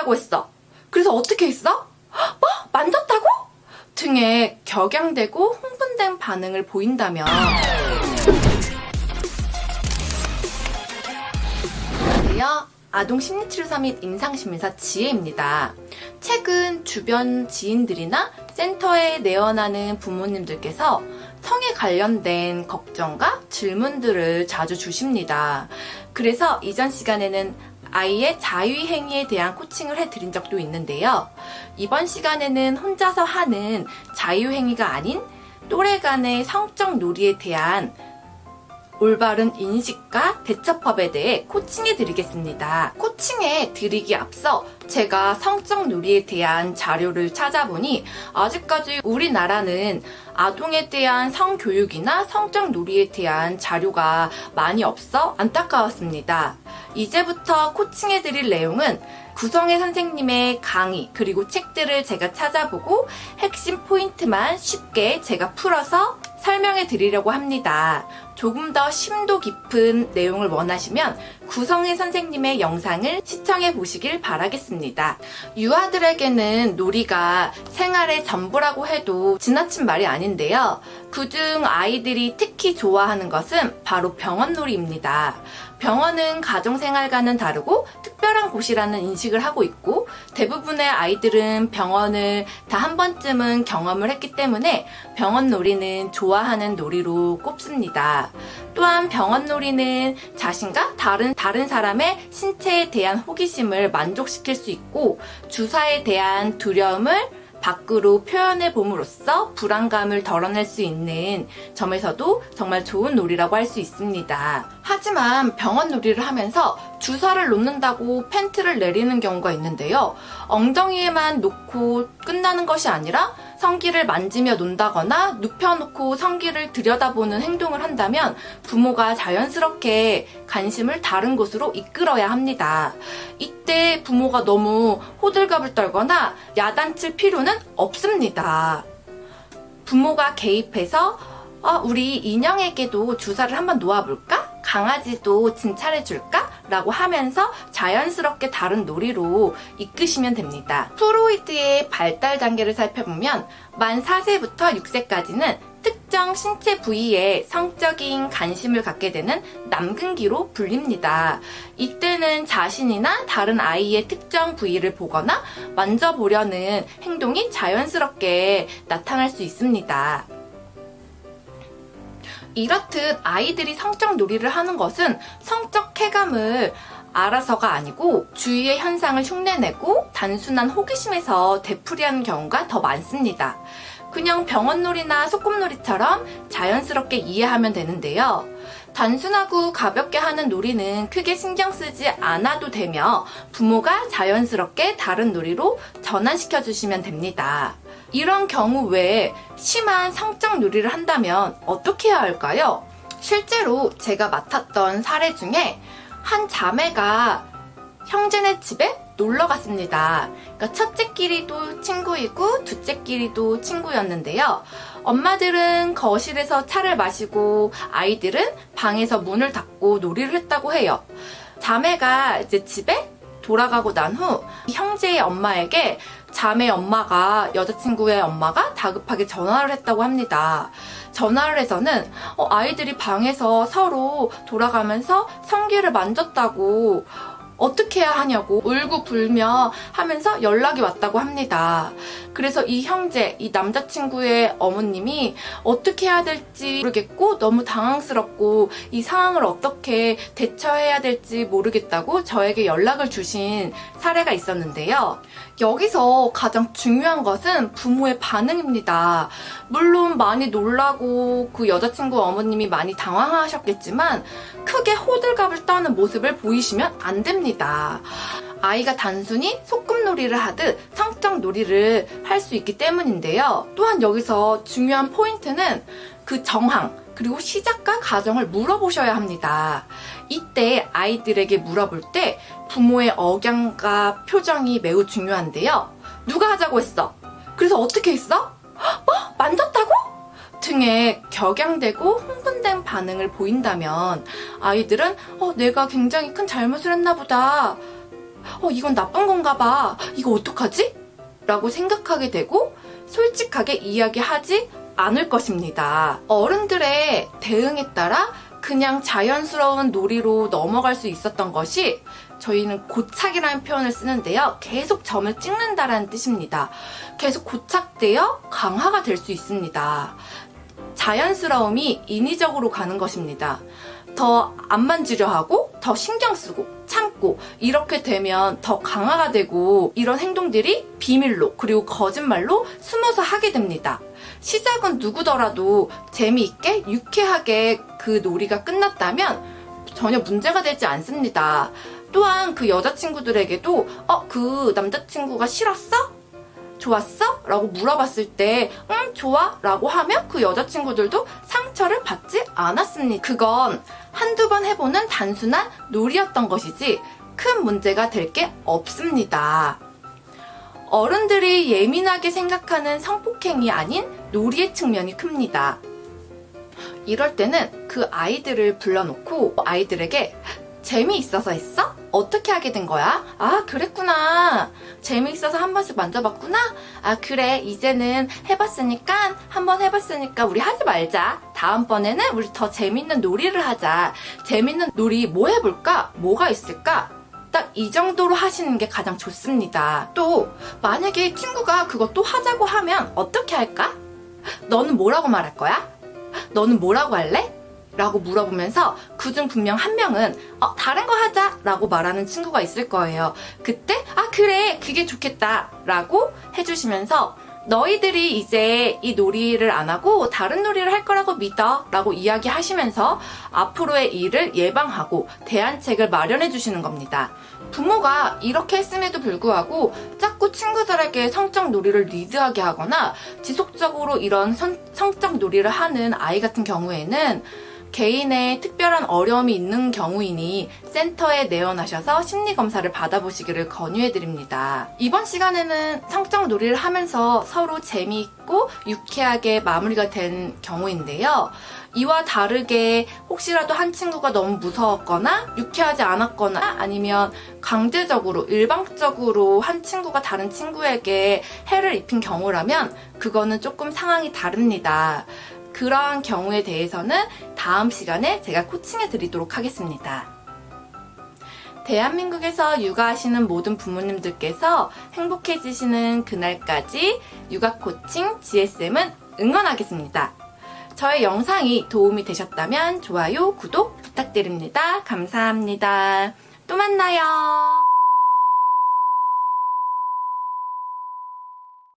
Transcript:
하자고 했어? 그래서 어떻게 했어? 뭐? 만졌다고? 등에 격양되고 흥분된 반응을 보인다면 안녕하세요. 아동심리치료사 및 임상심리사 지혜입니다. 최근 주변 지인들이나 센터에 내원하는 부모님들께서 성에 관련된 걱정과 질문들을 자주 주십니다. 그래서 이전 시간에는 아이의 자유행위에 대한 코칭을 해드린 적도 있는데요. 이번 시간에는 혼자서 하는 자유행위가 아닌 또래 간의 성적 놀이에 대한 올바른 인식과 대처법에 대해 코칭해 드리겠습니다. 코칭해 드리기 앞서 제가 성적 놀이에 대한 자료를 찾아보니 아직까지 우리나라는 아동에 대한 성교육이나 성적 놀이에 대한 자료가 많이 없어 안타까웠습니다. 이제부터 코칭해 드릴 내용은 구성애 선생님의 강의 그리고 책들을 제가 찾아보고 핵심 포인트만 쉽게 제가 풀어서 설명해 드리려고 합니다. 조금 더 심도 깊은 내용을 원하시면 구성애 선생님의 영상을 시청해 보시길 바라겠습니다. 유아들에게는 놀이가 생활의 전부라고 해도 지나친 말이 아닌데요. 그중 아이들이 특히 좋아하는 것은 바로 병원놀이입니다. 병원은 가정생활과는 다르고 특별한 곳이라는 인식을 하고 있고 대부분의 아이들은 병원을 다 한 번쯤은 경험을 했기 때문에 병원놀이는 좋아하는 놀이로 꼽습니다. 또한 병원놀이는 자신과 다른 사람의 신체에 대한 호기심을 만족시킬 수 있고 주사에 대한 두려움을 밖으로 표현해 봄으로써 불안감을 덜어낼 수 있는 점에서도 정말 좋은 놀이라고 할 수 있습니다. 하지만 병원 놀이를 하면서 주사를 놓는다고 팬트를 내리는 경우가 있는데요. 엉덩이에만 놓고 끝나는 것이 아니라 성기를 만지며 논다거나 눕혀놓고 성기를 들여다보는 행동을 한다면 부모가 자연스럽게 관심을 다른 곳으로 이끌어야 합니다. 이때 부모가 너무 호들갑을 떨거나 야단칠 필요는 없습니다. 부모가 개입해서 우리 인형에게도 주사를 한번 놓아볼까? 강아지도 진찰해줄까? 라고 하면서 자연스럽게 다른 놀이로 이끄시면 됩니다. 프로이드의 발달 단계를 살펴보면 만 4세부터 6세까지는 특정 신체 부위에 성적인 관심을 갖게 되는 남근기로 불립니다. 이때는 자신이나 다른 아이의 특정 부위를 보거나 만져보려는 행동이 자연스럽게 나타날 수 있습니다. 이렇듯 아이들이 성적 놀이를 하는 것은 성적 쾌감을 알아서가 아니고 주위의 현상을 흉내내고 단순한 호기심에서 되풀이하는 경우가 더 많습니다. 그냥 병원놀이나 소꿉놀이처럼 자연스럽게 이해하면 되는데요. 단순하고 가볍게 하는 놀이는 크게 신경 쓰지 않아도 되며 부모가 자연스럽게 다른 놀이로 전환시켜 주시면 됩니다. 이런 경우 외에 심한 성적 놀이를 한다면 어떻게 해야 할까요? 실제로 제가 맡았던 사례 중에 한 자매가 형제네 집에 놀러 갔습니다. 그러니까 첫째끼리도 친구이고 둘째끼리도 친구였는데요. 엄마들은 거실에서 차를 마시고 아이들은 방에서 문을 닫고 놀이를 했다고 해요. 자매가 이제 집에 돌아가고 난 후 형제의 엄마에게 자매 엄마가 여자친구의 엄마가 다급하게 전화를 했다고 합니다. 전화를 해서는 아이들이 방에서 서로 돌아가면서 성기를 만졌다고 어떻게 해야 하냐고 울고불며 하면서 연락이 왔다고 합니다. 그래서 이 형제, 이 남자친구의 어머님이 어떻게 해야 될지 모르겠고 너무 당황스럽고 이 상황을 어떻게 대처해야 될지 모르겠다고 저에게 연락을 주신 사례가 있었는데요. 여기서 가장 중요한 것은 부모의 반응입니다. 물론 많이 놀라고 그 여자친구 어머님이 많이 당황하셨겠지만 크게 호들갑을 떠는 모습을 보이시면 안 됩니다. 아이가 단순히 소꿉놀이를 하듯 성적 놀이를 할 수 있기 때문인데요. 또한 여기서 중요한 포인트는 그 정황 그리고 시작과 과정을 물어보셔야 합니다. 이때 아이들에게 물어볼 때 부모의 억양과 표정이 매우 중요한데요. 누가 하자고 했어? 그래서 어떻게 했어? 뭐? 만졌다고? 등에 격양되고 흥분된 반응을 보인다면 아이들은 내가 굉장히 큰 잘못을 했나 보다 이건 나쁜 건가 봐. 이거 어떡하지? 라고 생각하게 되고 솔직하게 이야기하지 않을 것입니다. 어른들의 대응에 따라 그냥 자연스러운 놀이로 넘어갈 수 있었던 것이 저희는 고착이라는 표현을 쓰는데요. 계속 점을 찍는다라는 뜻입니다. 계속 고착되어 강화가 될 수 있습니다. 자연스러움이 인위적으로 가는 것입니다. 더 안 만지려 하고 더 신경 쓰고 참고 이렇게 되면 더 강화가 되고 이런 행동들이 비밀로 그리고 거짓말로 숨어서 하게 됩니다. 시작은 누구더라도 재미있게 유쾌하게 그 놀이가 끝났다면 전혀 문제가 되지 않습니다. 또한 그 여자친구들에게도 그 남자친구가 싫었어? 좋았어? 라고 물어봤을 때 좋아? 라고 하면 그 여자친구들도 상처를 받지 않았습니다. 그건 한두 번 해보는 단순한 놀이였던 것이지 큰 문제가 될 게 없습니다. 어른들이 예민하게 생각하는 성폭행이 아닌 놀이의 측면이 큽니다. 이럴 때는 그 아이들을 불러놓고 아이들에게 재미있어서 했어? 어떻게 하게 된 거야? 아, 그랬구나. 재미있어서 한 번씩 만져봤구나? 아, 그래. 이제는 한번 해봤으니까 우리 하지 말자. 다음번에는 우리 더 재밌는 놀이를 하자. 재밌는 놀이 뭐 해볼까? 뭐가 있을까? 딱 이 정도로 하시는 게 가장 좋습니다. 또 만약에 친구가 그거 또 하자고 하면 어떻게 할까? 너는 뭐라고 말할 거야? 너는 뭐라고 할래? 라고 물어보면서 그중 분명 한 명은 다른 거 하자 라고 말하는 친구가 있을 거예요. 그때 그래 그게 좋겠다 라고 해주시면서 너희들이 이제 이 놀이를 안 하고 다른 놀이를 할 거라고 믿어 라고 이야기하시면서 앞으로의 일을 예방하고 대안책을 마련해 주시는 겁니다. 부모가 이렇게 했음에도 불구하고 자꾸 친구들에게 성적 놀이를 리드하게 하거나 지속적으로 이런 성적 놀이를 하는 아이 같은 경우에는 개인의 특별한 어려움이 있는 경우이니 센터에 내원하셔서 심리검사를 받아보시기를 권유해드립니다. 이번 시간에는 성적 놀이를 하면서 서로 재미있고 유쾌하게 마무리가 된 경우인데요. 이와 다르게 혹시라도 한 친구가 너무 무서웠거나 유쾌하지 않았거나 아니면 강제적으로 일방적으로 한 친구가 다른 친구에게 해를 입힌 경우라면 그거는 조금 상황이 다릅니다. 그러한 경우에 대해서는 다음 시간에 제가 코칭해 드리도록 하겠습니다. 대한민국에서 육아하시는 모든 부모님들께서 행복해지시는 그날까지 육아 코칭 GSM은 응원하겠습니다. 저의 영상이 도움이 되셨다면 좋아요, 구독 부탁드립니다. 감사합니다. 또 만나요.